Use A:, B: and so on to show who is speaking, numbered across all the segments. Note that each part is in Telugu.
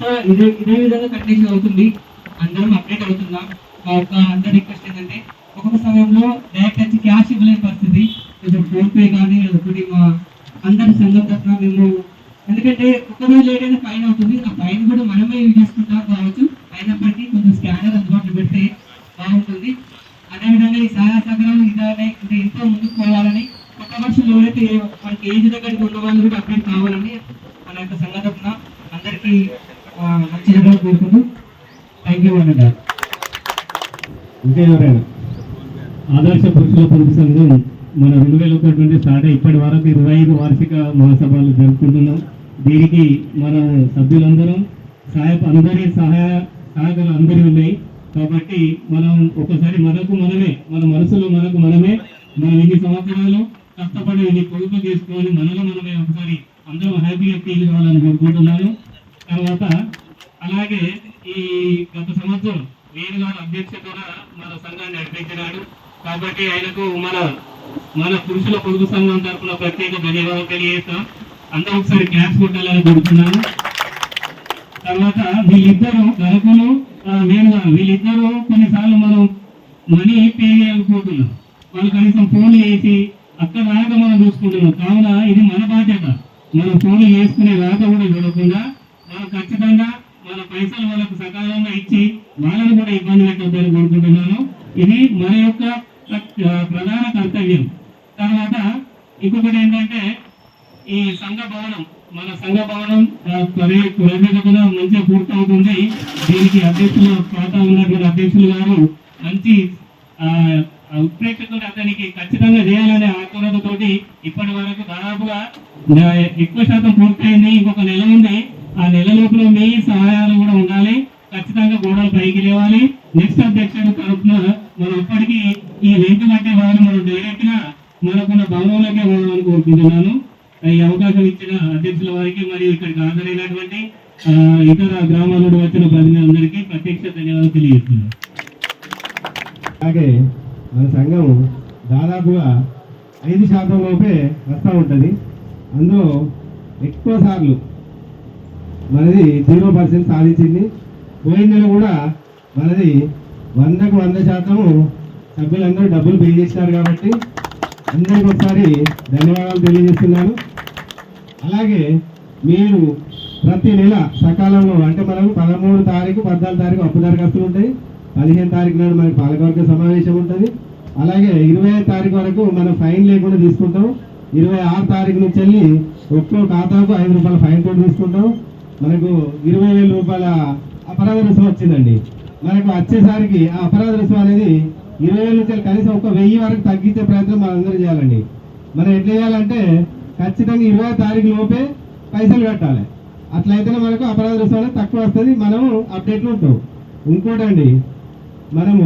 A: కూడా ఇదే విధంగా కంటిన్యూ అవుతుంది. అందరం అప్డేట్ అవుతున్నాం. అందరి రిక్వెస్ట్ ఏంటంటే ఒక్కొక్క సమయంలో డైరెక్ట్ వచ్చి క్యాష్ ఇవ్వలేని పరిస్థితి, కొంచెం ఫోన్ పే కానీ ఒకటి మా అందరి సంఘం తరఫున మేము, ఎందుకంటే ఒకరోజు లేట్ అయినా ఫైన్ అవుతుంది. ఆ ఫైన్ కూడా మనమే యూజ్ చేసుకుంటాం కావచ్చు, అయినప్పటికీ కొంచెం స్కానర్ అందుబాటులో పెడితే బాగుంటుంది. అదేవిధంగా ఈ సహాయ సహకారాలు ఇలానే అంటే ఎంతో ముందుకు పోవాలని, కొత్త వర్షాలు ఎవరైతే మనకి ఏజ్ దగ్గరికి ఉన్న వాళ్ళు కూడా అప్డేట్ కావాలని మన యొక్క సంఘం తరఫున అందరికీ మంచి జరగాలని కోరుకుంటూ థ్యాంక్ యూ అన్నారు.
B: ఇంకా ఎవరైనా ఆదర్శ పురుషుల పొదుపు సంఘం మన 2001 స్టార్ట్ అయ్యి ఇప్పటి వరకు 25 వార్షిక మహాసభలు జరుపుకుంటున్నాం. దీనికి మనం సభ్యులందరం అందరి సహకారాలు అందరి ఉన్నాయి. కాబట్టి మనం ఒకసారి మన మనసులో మనమే మనం ఇన్ని సంవత్సరాలు కష్టపడి ఇన్ని పొదుపు చేసుకొని మనమే ఒకసారి అందరం హ్యాపీగా ఫీల్ కావాలని కోరుకుంటున్నాను. తర్వాత అలాగే ఈ గత సంవత్సరం వేణుగారు అధ్యక్షతగా మన సంఘాన్ని నడిపించినాడు. కాబట్టి ఆయనకు మన పురుషుల పొదుపు సంఘం తరఫున ప్రత్యేక ధన్యవాదాలు తెలియజేస్తాం. అందరూ ఒకసారి క్లాస్ కొట్టాలని కోరుతున్నాను. తర్వాత వీళ్ళిద్దరూ గణకులు వేణుగారు వీళ్ళిద్దరూ కొన్నిసార్లు మనం మనీ పే చేయకపోతున్నాం. వాళ్ళు కనీసం ఫోన్లు చేసి అక్కడ రాక మనం చూసుకుంటున్నాం. కావున ఇది మన బాధ్యత. మనం ఫోన్లు చేసుకునే రాక కూడా చూడకుండా మనం ఖచ్చితంగా మన పైసలు వాళ్ళకు సకాలంగా ఇచ్చి వాళ్ళని కూడా ఇబ్బంది పెట్టద్దని కోరుకుంటున్నాను. ఇది మన యొక్క ప్రధాన కర్తవ్యం. తర్వాత ఇంకొకటి ఏంటంటే ఈ మన సంఘ భవనం త్వరగా మంచిగా పూర్తవుతుంది. దీనికి అధ్యక్షులు పాత ఉన్నటువంటి అధ్యక్షులు గారు మంచి ఉత్ప్రేక్షకులు అతనికి ఖచ్చితంగా చేయాలనే ఆకులతోటి ఇప్పటి వరకు దాదాపుగా ఎక్కువ శాతం పూర్తయింది. ఇంకొక నెల ఉంది. ఆ నెల లోపల మీ సహాయాలు కూడా ఉండాలి. ఖచ్చితంగా గోడలు పైకి లేవాలి. నెక్స్ట్ అధ్యక్షుడు తరఫున మనం ఇప్పటికీ ఈ వెంట కట్టే వాళ్ళు మనం డైరెక్ట్ గా మనకున్న భవనంలోకే పోవాలని కోరుకుంటున్నాను. ఈ అవకాశం ఇచ్చిన అధ్యక్షుల వారికి మరియు ఇక్కడికి హాజరైనటువంటి ఇతర గ్రామాల నుండి వచ్చిన ప్రతినిధులందరికీ ప్రత్యక్ష ధన్యవాదాలు తెలియజేస్తున్నాను.
C: అలాగే మన సంఘం దాదాపుగా 5% లోపే వస్తూ ఉంటుంది. అందులో ఎక్కువ సార్లు మనది 0% సాధించింది. పోయిన నెల కూడా మనది 100కు 100% సభ్యులందరూ డబ్బులు పే చేసినారు. కాబట్టి అందరికీ ఒకసారి ధన్యవాదాలు తెలియజేస్తున్నాను. అలాగే మీరు ప్రతి నెల సకాలంలో అంటే మనకు 13 తారీఖు 14 తారీఖు అప్పు దరఖాస్తులు ఉంటాయి. 15 తారీఖు నాడు మనకి పాలకవర్గ సమావేశం ఉంటుంది. అలాగే 25 తారీఖు వరకు మనం ఫైన్ లేకుండా తీసుకుంటాం. 26 తారీఖు నుంచి వెళ్ళి ఒక్కో ఖాతాకు 5 రూపాయల ఫైన్ కూడా తీసుకుంటాం. మనకు 20,000 రూపాయల అపరాధ రుసుము వచ్చిందండి. మనకు వచ్చేసరికి ఆ అపరాధ రుసుము అనేది 20,000 నుంచి కనీసం 1,000 వరకు తగ్గించే ప్రయత్నం మనం అందరూ చేయాలండి. మనం ఎట్లా చేయాలంటే ఖచ్చితంగా 20 తారీఖు లోపే పైసలు కట్టాలి. అట్లయితేనే మనకు అపరాధ రుసుము అనేది తక్కువ వస్తుంది. మనము అప్డేట్లో ఉంటాం. ఇంకోటండి, మనము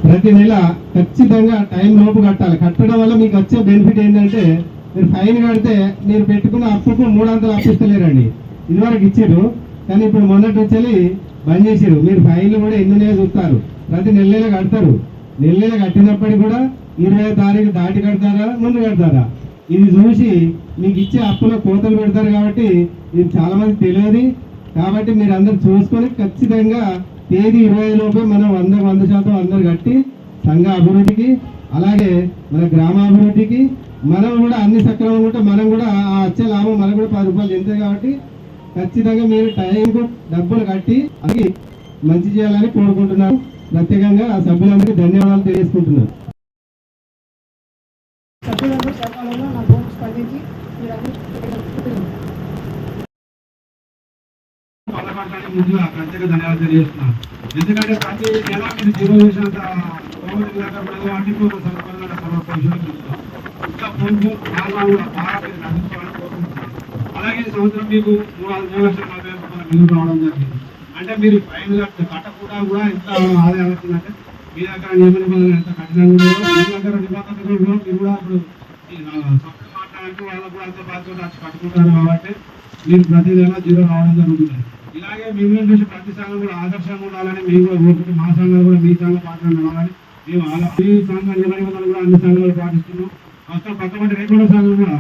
C: ప్రతి నెల ఖచ్చితంగా టైం లోపు కట్టాలి. కట్టడం వల్ల మీకు వచ్చే బెనిఫిట్ ఏంటంటే మీరు ఫైన్ కడితే మీరు పెట్టుకున్న అప్పుకు 300 అప్పు ఇస్తలేరండి. ఇదివరకు ఇచ్చారు, కానీ ఇప్పుడు మొన్నటి వచ్చి బంద్ చేసారు. మీరు ఫైన్లు కూడా ఎన్నునే చూస్తారు. ప్రతి నెల కడతారు. నెల కట్టినప్పటికీ కూడా 20 తారీఖు దాటి కడతారా ముందు కడతారా ఇది చూసి మీకు ఇచ్చే అప్పులో కోతలు పెడతారు. కాబట్టి ఇది చాలా మంది తెలియదు. కాబట్టి మీరు అందరు చూసుకొని ఖచ్చితంగా తేదీ 20 లోపే మనం 100% అందరు కట్టి సంఘ అభివృద్ధికి అలాగే మన గ్రామాభివృద్ధికి మనం కూడా అన్ని సక్రమంగా ఉంటే మనం కూడా ఆ వచ్చే లాభం మనకు కూడా 10 రూపాయలు చెందుతాయి. కాబట్టి ఖచ్చితంగా మీరు టైంకు డబ్బులు కట్టి అది మంచి చేయాలని కోరుకుంటున్నాను. ప్రత్యేకంగా ఆ సభ్యులందరికీ ధన్యవాదాలు తెలియజేసుకుంటున్నాను.
D: ముందుగా ప్రత్యేక ధన్యవాదాలు తెలియజేస్తున్నాను. ఎందుకంటే ప్రతి నెల మీరు జీరో చేసినంత అలాగే సంవత్సరం మీకు 3,40,000 బిల్లు రావడం జరిగింది. అంటే మీరు ఫైన్ కట్టకుండా కూడా ఎంత ఆదాయం వచ్చిందంటే మీ దగ్గర నియమ నిబంధనలు ఎంత కఠినంగా మీ దగ్గర నిబంధనలు మీరు కూడా ఇప్పుడు సభ్యులు మాట్లాడుతూ వాళ్ళకు కూడా అంత బాధ్యత వచ్చి కట్టుకుంటారు. కాబట్టి మీరు ప్రతి నెల జీరో రావడం జరుగుతుంది. ఇలాగే మిమ్మల్ని చూసి ప్రతి సంఘం కూడా ఆదర్శంగా ఉండాలని మేము కూడా కోరుకుంటూ మా సంఘాలు కూడా మీ సంఘం పాల్గొనాలని మేము ఈ సంఘ నిబంధనలు కూడా అన్ని సంఘాలు పాటిస్తున్నాం. మొత్తం కొత్తమంది రేపటి సంఘం కూడా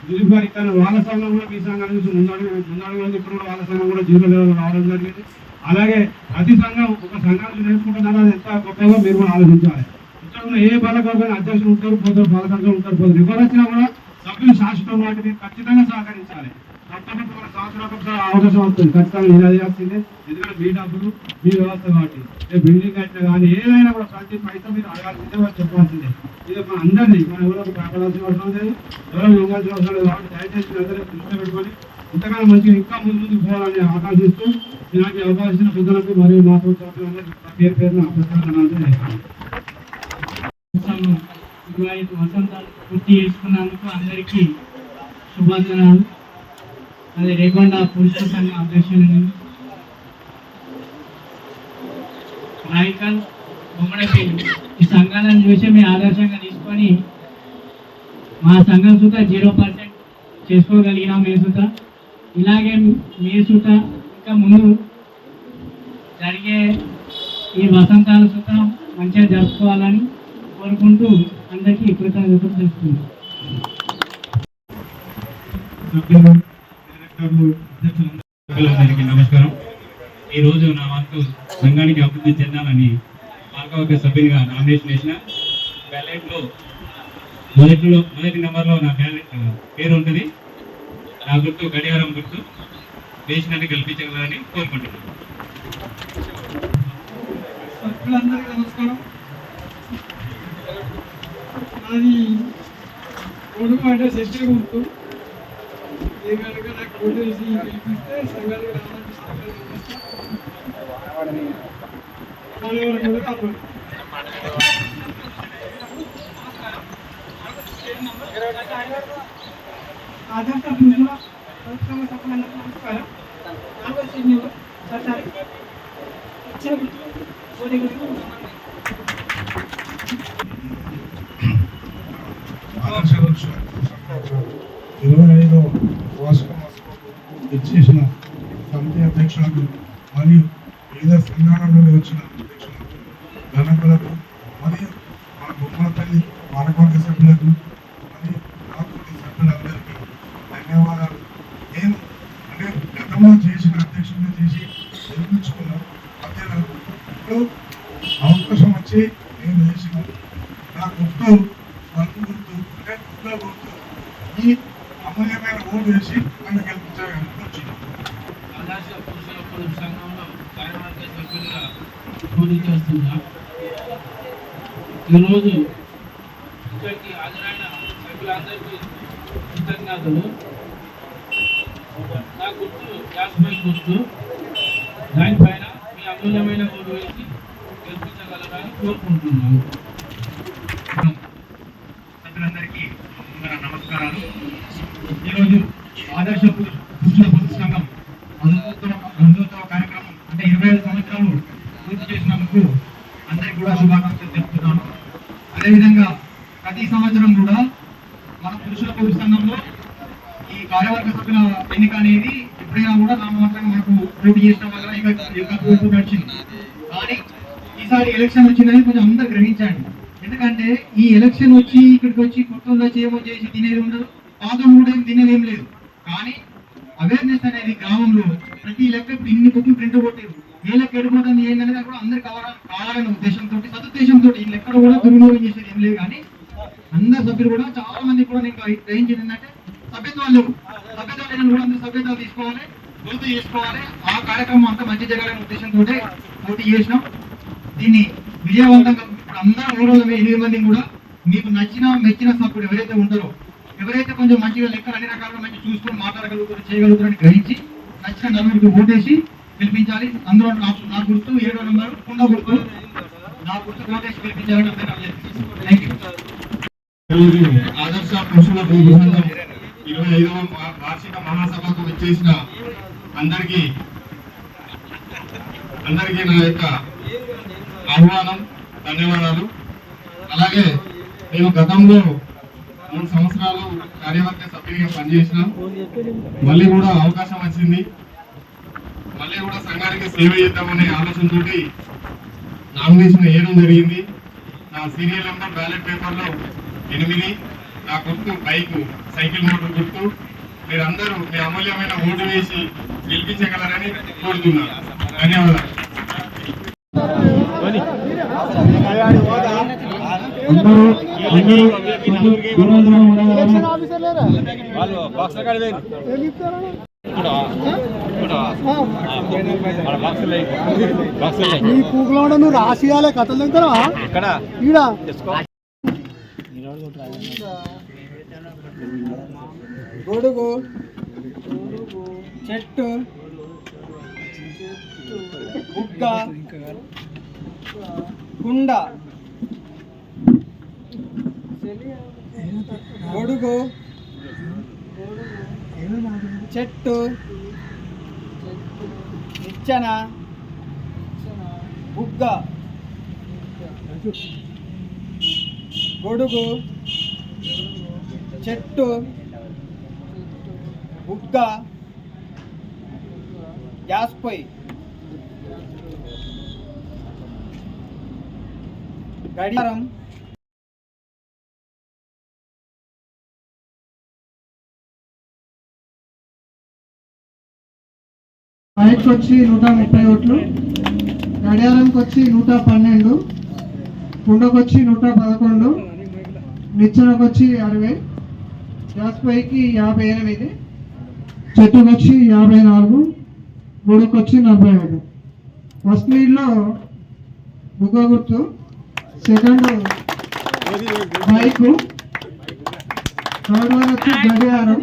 D: దిలీప్ గారు ఇక్కడ వాళ్ళ సంఘం కూడా మీ సంఘం నుంచి ముందడుగు ఇప్పుడు కూడా వాళ్ళ సంఘం కూడా 0 లెవెల్ రావడం జరిగింది. అలాగే ప్రతి సంఘం ఒక సంఘాన్ని నేర్చుకుంటున్నారో అది ఎంత గొప్పగా మీరు కూడా ఆలోచించాలి. ఇక్కడ ఉన్న ఏ పాలకవర్గాన్ని అధ్యక్షులు ఉంటారు, పోతారు, పాలకవర్గం ఉంటారు, పోతారు, ఎవరు వచ్చినా కూడా సభ్యులు శాశ్వతం వాటిని ఖచ్చితంగా సహకరించాలి. తప్పకుండా మన సంవత్సరాలకు ఒకసారి అవకాశం వస్తుంది, ఖచ్చితంగా ఇది చేయాల్సిందే. ఎందుకంటే మీ డబ్బులు మీ వ్యవస్థ కాబట్టి బిల్డింగ్ కట్టినా కానీ ఏదైనా కూడా ప్రతి పైసా మీరు అడగాల్సిందే, వాళ్ళు చెప్పాల్సిందే. ఇది మన అందరినీ మన ఎవరికి కాపాడాల్సిన అవసరం లేదు, ఎవరు ఇవ్వాల్సిన అవసరం లేదు. కాబట్టి దయచేసి అందరూ దృష్టిలో పెట్టుకొని ఇంతకాలం మంచిగా ఇంకా ముందుకు పోవాలని ఆకాంక్షిస్తూ ఇలాంటి అవకాశం పెద్దలకు మరియు మాతో పేరు పేరున ప్రత్యేక
A: 25 వసంతాలు పూర్తి చేసుకున్నందుకు అందరికీ శుభాకాంక్షలు. అదే రేకొండ పురుష సంఘ అధ్యక్షులని రాయకల్ బొమ్మడపల్లి ఈ సంఘాలను చూసి మేము ఆదర్శంగా తీసుకొని మా సంఘం సుత 0% చేసుకోగలిగినాం. మీ సుత ఇలాగే మీ సుత ఇంకా ముందు జరిగే ఈ వసంతాల సుత మంచిగా జరుపుకోవాలని కోరుకుంటూ అందరికీ కృతజ్ఞతలు తెలుపుతున్నాం.
B: అందరికీ నమస్కారం. ఈరోజు నా వంతు సంఘానికి అభివృద్ధి చెందాలని పాలకవర్గ సభ్యునిగా నామినేషన్ వేసిన బ్యాలెట్లో మొదటి నెంబర్లో నా బ్యాలెట్ పేరు ఉంటుంది. నా గుర్తు గడియారం గుర్తు దేశాన్ని గెలిపించగలరని కోరుకుంటున్నాను.
A: సభ్యులందరికీ నమస్కారం. అది కొడుకు అంటే శక్తి గుర్తు. ఏ కనుక నాకు ఓటు వేసి గెలిపిస్తే సంఘానికి ఆదర్శ పురుషుల ప్రభుత్వ సభ్యులందరికీ నమస్కారం.
E: ఆదర్శ వృక్ష 25వ వార్షికోత్సవం ఇచ్చేసిన సమితి అధ్యక్షులకు మరియు వివిధ సంఘాల నుండి వచ్చిన అధ్యక్షులకు, ఘనకులకు మరియు మన బొమ్మలపల్లి పాలకవర్గ సభ్యులకు మరియు రాష్ట్ర సభ్యులందరికీ ధన్యవాదాలు. నేను అంటే గతంలో చేసిన అధ్యక్షుడిని చేసి నిర్మించుకున్నాను. మధ్యలో ఇప్పుడు అవకాశం వచ్చి నేను చేసిన నా గుర్తు వర్క్ గుర్తు అంటే గుర్తుల గుర్తు ఈ అమూల్యమైన ఓటు వేసి నన్ను గెలిపించడానికి వచ్చింది.
F: ఆదర్శ పురుషుల పొదుపు సంఘంలో కార్యవర్గ సభ్యులుగా పోటీ చేస్తున్నా. ఈరోజు ఇక్కడికి హాజరైన సభ్యులందరికీ కృతజ్ఞతలు. నా గుర్తు యాస్మై గుర్తు, దానిపైన మీ అమూల్యమైన ఓటు వేసి గెలిపించగలరని కోరుకుంటున్నాను.
B: సభ్యులందరికీ మన నమస్కారాలు. ఈరోజు ఆదర్శ పురుషుల పొదుపు సంఘం 2వ కార్యక్రమం అంటే 25 సంవత్సరాలు పూర్తి చేసినందుకు అందరికీ కూడా శుభాకాంక్షలు తెలుపుతున్నాను. అదేవిధంగా ప్రతి సంవత్సరం కూడా మన పురుషుల పొదుపు సంఘంలో ఈ కార్యవర్గ సభ్యుల ఎన్నిక అనేది ఎప్పుడైనా కూడా నామమాత్రంగా మనకు పోటీ చేసిన వల్ల ఇక నడిచింది. కానీ ఈసారి ఎలక్షన్ వచ్చిందని కొంచెం అందరు గ్రహించండి. ఎందుకంటే ఈ ఎలక్షన్ వచ్చి ఇక్కడికి వచ్చి కొత్తలో చేయమో చేసి తినేది ఉండదు, పాదం కూడా ఏం తినేది ఏం లేదు. కానీ అవేర్నెస్ అనేది గ్రామంలో ప్రతి లెక్క ఇప్పుడు ఇన్ని బుక్లు ప్రింట్ కొట్టారు, ఏ లెక్క ఎడిపోతుంది ఏంటనేది కూడా అందరికి కావాలనే ఉద్దేశంతో సదుద్దేశంతో ఈ లెక్కలు కూడా దుర్వినియోగం చేసేది ఏం లేదు. కానీ అందరు సభ్యులు కూడా చాలా మంది కూడా నేను గ్రహించింది ఏంటంటే సభ్యత్వాలు లేవు. సభ్యత్వాలు లేని కూడా అందరూ సభ్యత్వాలు తీసుకోవాలి, గుర్తు చేసుకోవాలి. ఆ కార్యక్రమం అంతా మంచి జరగాలనే ఉద్దేశంతో పోటీ చేసినాం. దీన్ని విజయవంతంగా ఇప్పుడు అందరూ 8 మంది కూడా మీకు నచ్చిన మెచ్చిన సభ్యుడు ఎవరైతే ఉంటారో, ఎవరైతే కొంచెం మంచిగా లెక్కలు అన్ని రకాలుగా మంచి చూసుకొని మాట్లాడగలుగుతారు, చేయగలుగుతారని గ్రహించి నచ్చిన 4 ఓటేసి గెలిపించాలి. అందులో నా గుర్తు 7వ నెంబర్ కుండ గుర్తు, నా గుర్తు ఓటేసి గెలిపించాలని థ్యాంక్ యూ.
E: ఆదర్శ పురుషుల పొదుపు సంఘం 25వ వార్షిక మహాసభకు వచ్చేసిన అందరికీ నా యొక్క ఆహ్వానం, ధన్యవాదాలు. అలాగే నేను గతంలో 3 సంవత్సరాలు కార్యవర్గ సభ్యునిగా పనిచేసిన, మళ్ళీ కూడా అవకాశం వచ్చింది. మళ్ళీ కూడా సంఘానికి సేవ చేద్దామనే ఆలోచనతో నామినేషన్ వేయడం జరిగింది. నా సీరియల్ నెంబర్ బ్యాలెట్ పేపర్లో 8, నా గుర్తు బైక్, సైకిల్ మోటార్ గుర్తు. మీరందరూ మీ అమూల్యమైన ఓటు వేసి గెలిపించగలరని కోరుతున్నాను. ధన్యవాదాలు.
G: నీ కూకులో నువ్వు రాసియాలే కథలు తింటారా ఈడ గొడుగు చెట్టు బుగ్గ కుండ గొడుగు చెట్టు నిచ్చెన బుగ్గ గొడుగు చెట్టు బుగ్గ గ్యాస్ పొయ్యి గడియారం
A: బైక్కి వచ్చి 130 ఓట్లు, గడియారంకి వచ్చి 112, కుండకు వచ్చి 111, నిచ్చెనకు వచ్చి 60, గ్యాస్ పైకి 58, చెట్టుకు వచ్చి 54, గొడుకు వచ్చి 45. ఫస్ట్ లీడ్లో బుగ్గ గుర్తు, సెకండ్ బైకు, థర్డ్ వన్ వచ్చి గడియారం,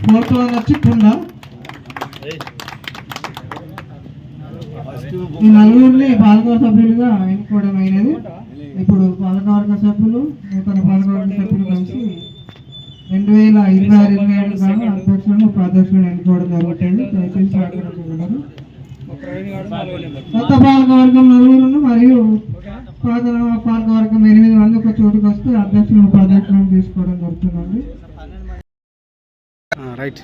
A: ఫోర్త్ వన్ వచ్చి కుండ. ఈ నలుగురిని పాలకవర్గ సభ్యులుగా ఎన్నుకోవడం అయినది. ఇప్పుడు పాలకవర్గ సభ్యులు, నూతన పాలకవర్గ సభ్యులు కలిసి 2026-27 గాను అధ్యక్షులను ఉపాధ్యక్షులను ఎన్నుకోవడం జరుగుతుంది. దయచేసి సహకరించగలరు. కొత్త పాలకవర్గం నలుగురును మరియు పాత పాలకవర్గం 8 మంది ఒక చోటుకు వస్తే అధ్యక్షులను ఉపాధ్యక్షులను తీసుకోవడం జరుగుతుందండి.
G: రైట్